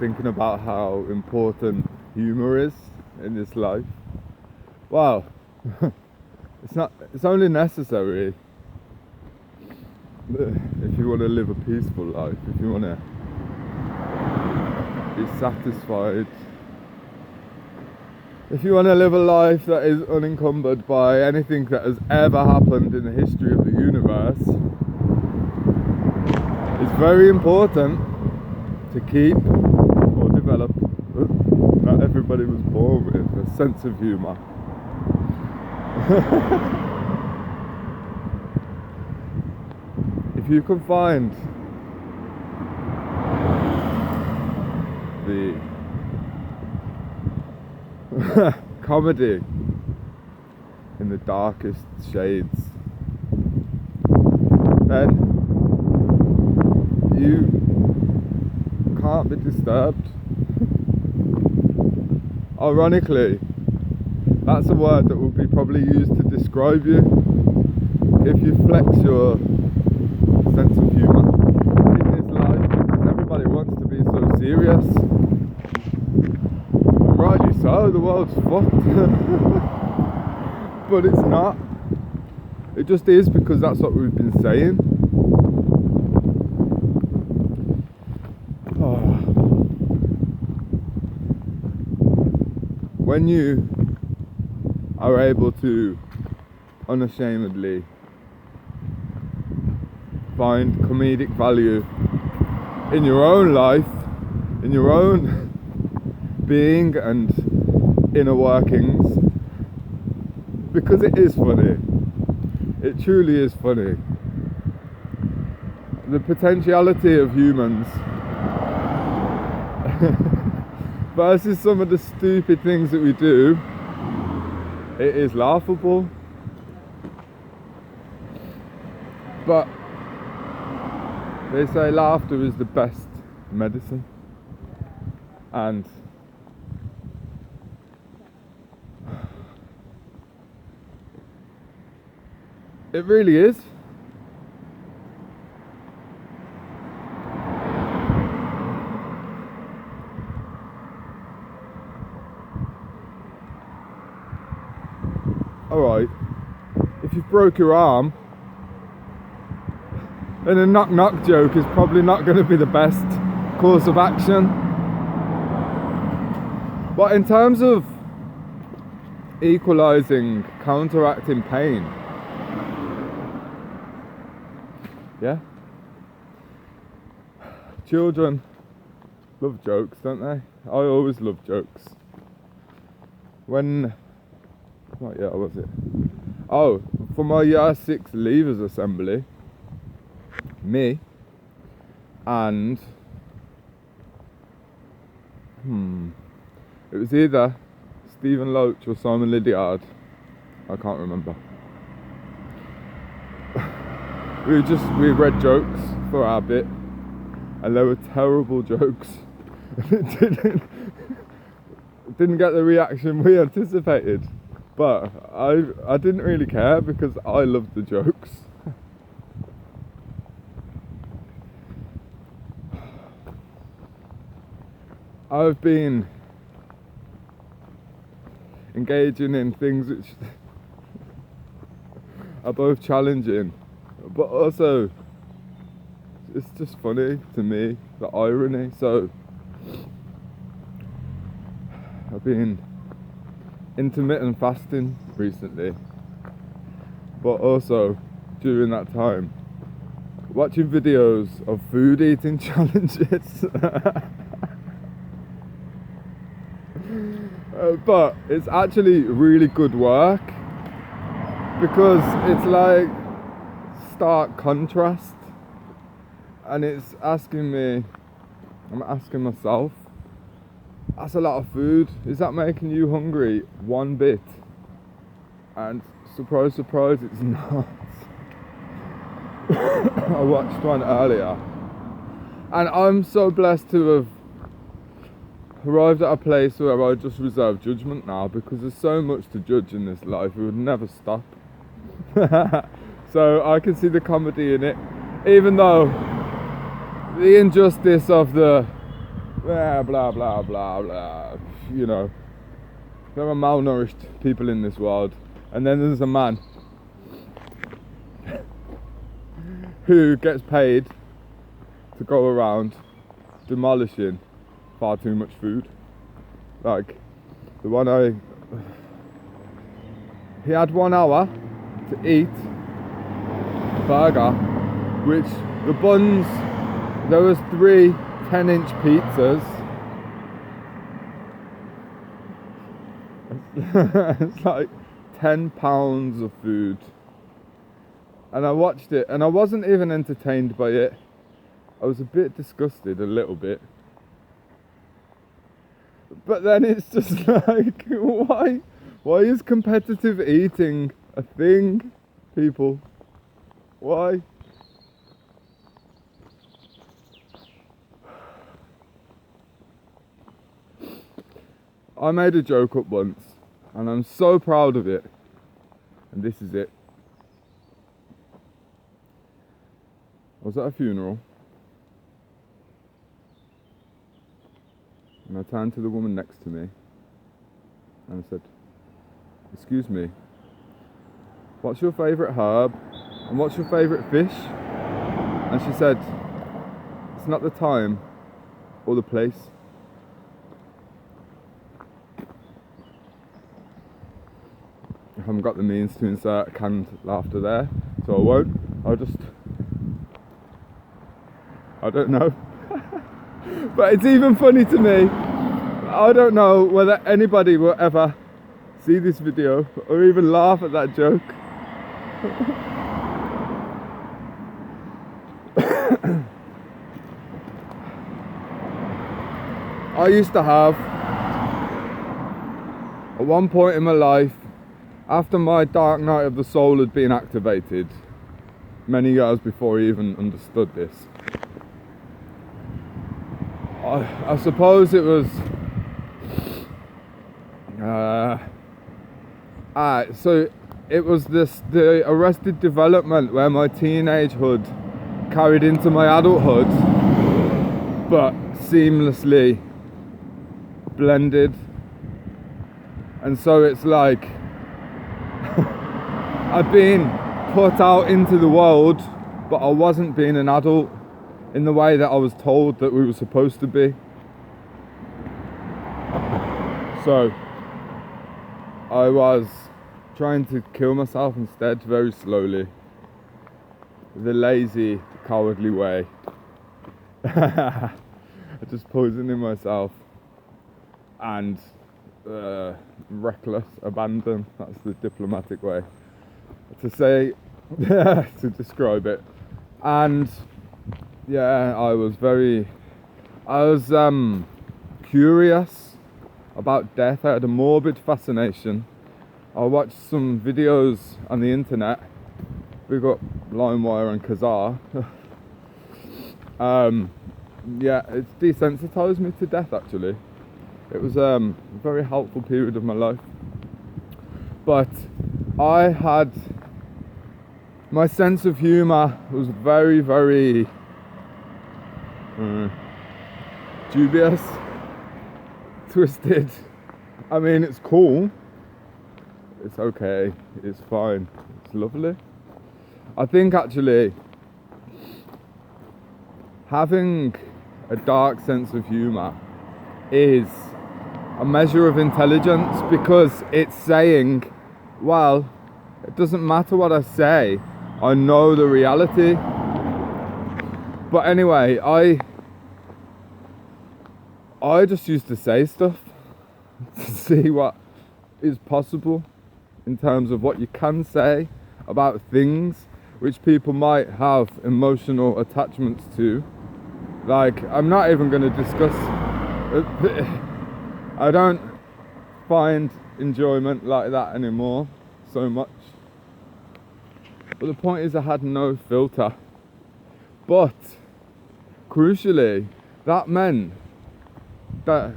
thinking about how important humour is in this life. Wow, it's only necessary if you want to live a peaceful life, if you want to be satisfied, if you want to live a life that is unencumbered by anything that has ever happened in the history of the universe. It's very important to keep or develop, not everybody was born with a sense of humour. If you can find the comedy in the darkest shades, then you can't be disturbed. Ironically, that's a word that will be probably used to describe you if you flex your sense of humour in this life, because everybody wants to be so serious. And rightly so, the world's fucked. But it's not. It just is, because that's what we've been saying. When you are able to unashamedly find comedic value in your own life, in your own being and inner workings, because it is funny, it truly is funny. The potentiality of humans versus some of the stupid things that we do, it is laughable. But they say laughter is the best medicine, and it really is. Alright, if you broke your arm, then a knock-knock joke is probably not going to be the best course of action. But in terms of equalising, counteracting pain, yeah, children love jokes, don't they? I always love jokes. What year was it? Oh, for my year 6 leavers assembly, me and it was either Stephen Loach or Simon Lydiard, I can't remember. We read jokes for our bit, and they were terrible jokes. It didn't get the reaction we anticipated, but I didn't really care because I loved the jokes. I've been engaging in things which are both challenging, but also it's just funny to me, the irony. So I've been intermittent fasting recently, but also during that time watching videos of food eating challenges. But it's actually really good work, because it's like stark contrast, and it's I'm asking myself, that's a lot of food. Is that making you hungry one bit? And surprise, surprise, it's not. I watched one earlier, and I'm so blessed to have arrived at a place where I just reserve judgment now, because there's so much to judge in this life. It would never stop. So I can see the comedy in it, even though the injustice of the blah, blah, blah, blah, blah. You know, there are malnourished people in this world. And then there's a man who gets paid to go around demolishing far too much food. Like, the one he had 1 hour to eat a burger, which the buns, there was 3 10-inch pizzas. It's like 10 pounds of food. And I watched it and I wasn't even entertained by it. I was a bit disgusted, a little bit. But then it's just like, why is competitive eating a thing, people? Why? I made a joke up once, and I'm so proud of it. And this is it. I was at a funeral, and I turned to the woman next to me, and I said, "Excuse me, what's your favourite herb, and what's your favourite fish?" And she said, "It's not the time or the place." I haven't got the means to insert canned laughter there, so I won't. I don't know. But it's even funny to me. I don't know whether anybody will ever see this video or even laugh at that joke. I used to have, at one point in my life, after my dark night of the soul had been activated, many years before I even understood this, I suppose it was so it was the arrested development where my teenagehood carried into my adulthood, but seamlessly blended. And so it's like I'd been put out into the world, but I wasn't being an adult in the way that I was told that we were supposed to be. So I was trying to kill myself instead, very slowly, the lazy, cowardly way. Just poisoning myself, and reckless abandon, that's the diplomatic way to say, to describe it. And yeah, I was curious about death. I had a morbid fascination. I watched some videos on the internet. We've got LimeWire and Kazaa. Yeah, it's desensitized me to death, actually. It was a very helpful period of my life. But I had, my sense of humour was very, very dubious, twisted. I mean, it's cool, it's okay, it's fine, it's lovely. I think actually having a dark sense of humour is a measure of intelligence, because it's saying, well, it doesn't matter what I say, I know the reality. But anyway, I just used to say stuff to see what is possible in terms of what you can say about things which people might have emotional attachments to. Like, I'm not even going to discuss, I don't find enjoyment like that anymore so much. But the point is, I had no filter. But crucially, that meant that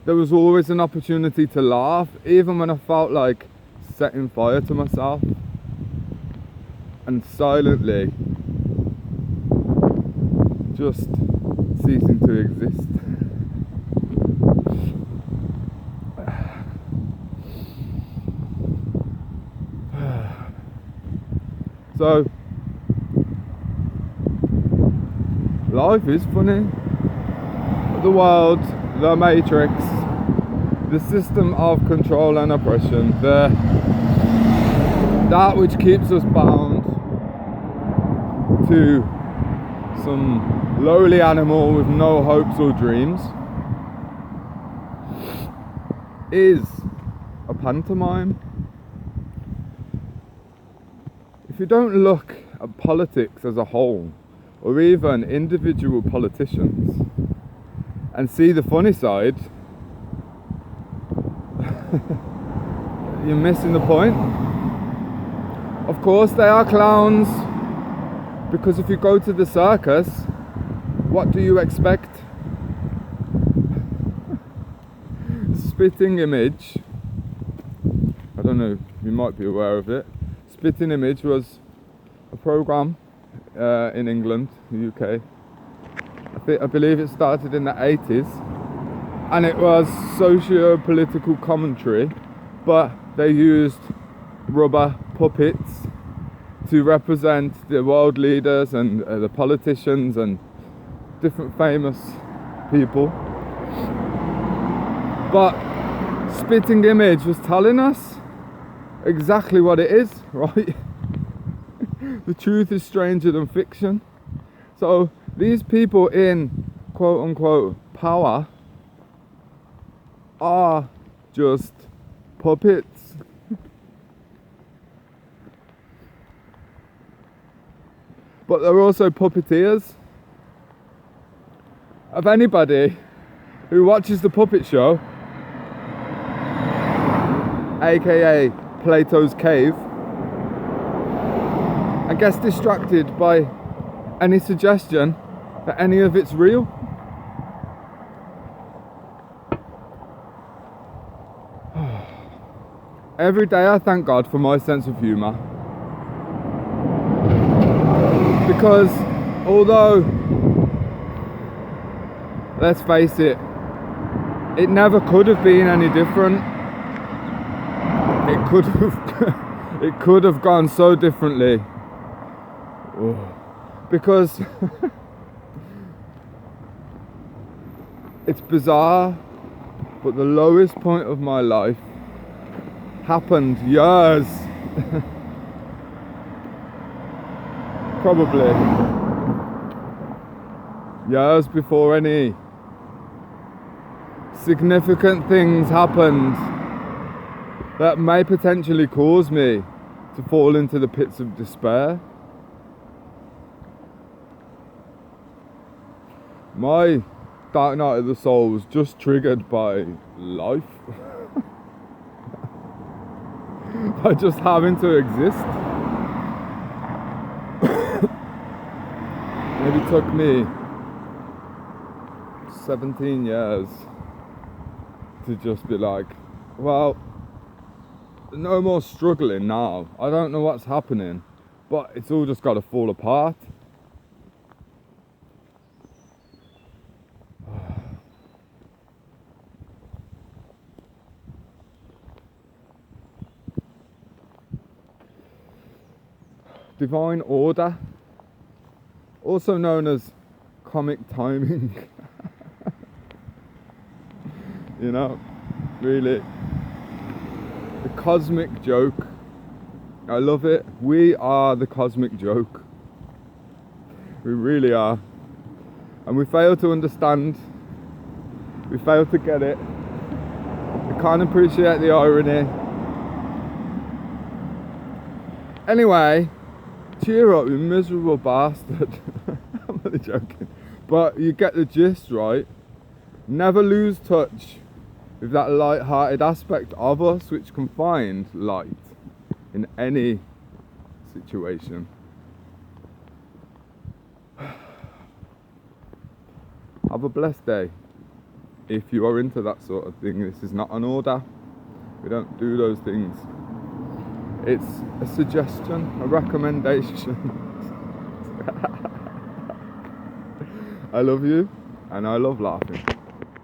there was always an opportunity to laugh, even when I felt like setting fire to myself and silently just ceasing to exist. So life is funny. The world, the matrix, the system of control and oppression, that which keeps us bound to some lowly animal with no hopes or dreams, is a pantomime. If you don't look at politics as a whole, or even individual politicians, and see the funny side, you're missing the point. Of course they are clowns, because if you go to the circus, what do you expect? Spitting Image, I don't know, you might be aware of it. Spitting Image was a programme in England, the UK. I believe it started in the 80s, and it was socio-political commentary, but they used rubber puppets to represent the world leaders and the politicians and different famous people. But Spitting Image was telling us exactly what it is, right? The truth is stranger than fiction. So these people in quote unquote power are just puppets. But they're also puppeteers. Of anybody who watches the puppet show, aka Plato's Cave, and gets distracted by any suggestion that any of it's real. Every day I thank God for my sense of humour, because although, let's face it, it never could have been any different. It could have gone so differently. Because it's bizarre, but the lowest point of my life happened years, probably years before any significant things happened that may potentially cause me to fall into the pits of despair. My dark night of the soul was just triggered by life. By just having to exist. Maybe took me 17 years to just be like, well, no more struggling now. I don't know what's happening, but it's all just got to fall apart. Divine order, also known as comic timing. You know, really, the cosmic joke. I love it. We are the cosmic joke. We really are. And we fail to understand. We fail to get it. We can't appreciate the irony. Anyway, cheer up, you miserable bastard. I'm only joking. But you get the gist, right? Never lose touch with that light-hearted aspect of us which can find light in any situation. Have a blessed day. If you are into that sort of thing, this is not an order. We don't do those things. It's a suggestion, a recommendation. I love you, and I love laughing.